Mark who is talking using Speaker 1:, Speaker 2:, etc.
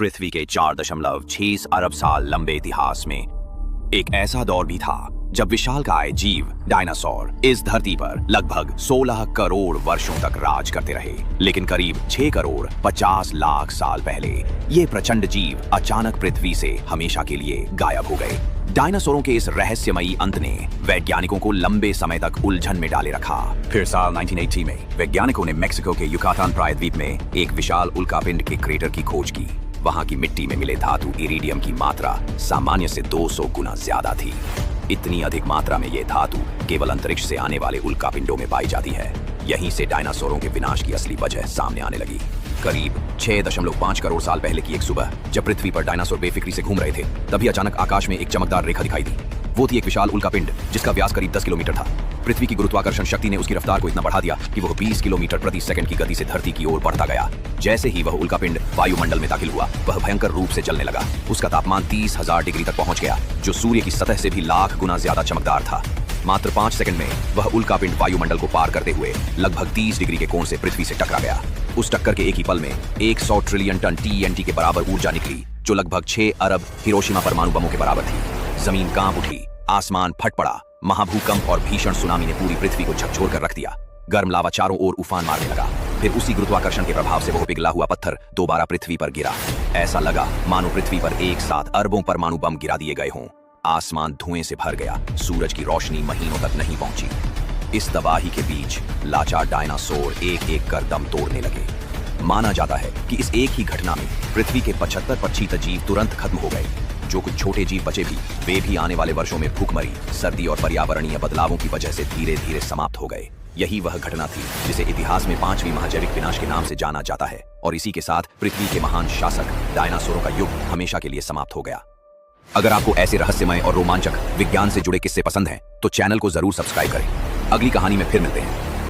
Speaker 1: पृथ्वी के 4.6 अरब साल लंबे इतिहास में एक ऐसा दौर भी था जब विशालकाय जीव डायनासोर इस धरती पर लगभग 16 करोड़ वर्षों तक राज करते रहे। लेकिन करीब 6 करोड़ 50 लाख साल पहले ये प्रचंड जीव अचानक पृथ्वी से हमेशा के लिए गायब हो गए। डायनासोरों के इस रहस्यमयी अंत ने वैज्ञानिकों को लंबे समय तक उलझन में डाले रखा। फिर साल 1980 में वैज्ञानिकों ने मेक्सिको के युकातान प्रायद्वीप में एक विशाल उल्कापिंड के क्रेटर की खोज की। वहां की मिट्टी में मिले धातु इरिडियम की मात्रा सामान्य से 200 गुना ज्यादा थी। इतनी अधिक मात्रा में ये धातु केवल अंतरिक्ष से आने वाले उल्कापिंडों में पाई जाती है। यहीं से डायनासोरों के विनाश की असली वजह सामने आने लगी। करीब 6.5 करोड़ साल पहले की एक सुबह जब पृथ्वी पर डायनासोर बेफिक्री से घूम रहे थे, तभी अचानक आकाश में एक चमकदार रेखा दिखाई दी। वो थी एक विशाल उल्कापिंड जिसका व्यास करीब 10 किलोमीटर था। पृथ्वी की गुरुत्वाकर्षण शक्ति ने उसकी रफ्तार को इतना बढ़ा दिया कि वह 20 किलोमीटर प्रति सेकंड की गति से धरती की ओर बढ़ता गया। जैसे ही वह उल्कापिंड वायुमंडल में दाखिल हुआ, वह भयंकर रूप से जलने लगा। उसका तापमान 30,000 डिग्री तक पहुंच गया, जो सूर्य की सतह से भी लाख गुना ज्यादा चमकदार था। मात्र 5 सेकंड में वह उल्कापिंड वायुमंडल को पार करते हुए लगभग 30 डिग्री के कोण से पृथ्वी से टकरा गया। उस टक्कर के एक ही पल में 100 ट्रिलियन टन TNT के बराबर ऊर्जा निकली, जो लगभग 6 अरब हिरोशिमा परमाणु बमों के बराबर थी। जमीन कांप उठी, आसमान फट पड़ा। महाभूकंप और भीषण सुनामी ने पूरी पृथ्वी को झकझोर कर रख दिया। गर्म लावा चारों ओर उफान मारने लगा। फिर उसी गुरुत्वाकर्षण के प्रभाव से वह पिघला हुआ पत्थर दोबारा पृथ्वी पर गिरा। ऐसा लगा मानो पृथ्वी पर एक साथ अरबों परमाणु बम गिरा दिए गए हों। आसमान धुएं से भर गया। सूरज की रोशनी महीनों तक नहीं पहुंची। इस तबाही के बीच लाचार डायनासोर एक एक कर दम तोड़ने लगे। माना जाता है कि इस एक ही घटना में पृथ्वी के 75% जीव तुरंत खत्म हो गए। जो कुछ छोटे जीव बचे भी, वे भी आने वाले वर्षों में भूखमरी, सर्दी और पर्यावरणीय बदलावों की वजह से धीरे धीरे समाप्त हो गए। यही वह घटना थी जिसे इतिहास में 5वीं महाजैविक विनाश के नाम से जाना जाता है। और इसी के साथ पृथ्वी के महान शासक डायनासोरों का युग हमेशा के लिए समाप्त हो गया। अगर आपको ऐसे रहस्यमय और रोमांचक विज्ञान से जुड़े किस्से पसंद हैं, तो चैनल को जरूर सब्सक्राइब करें। अगली कहानी में फिर मिलते हैं।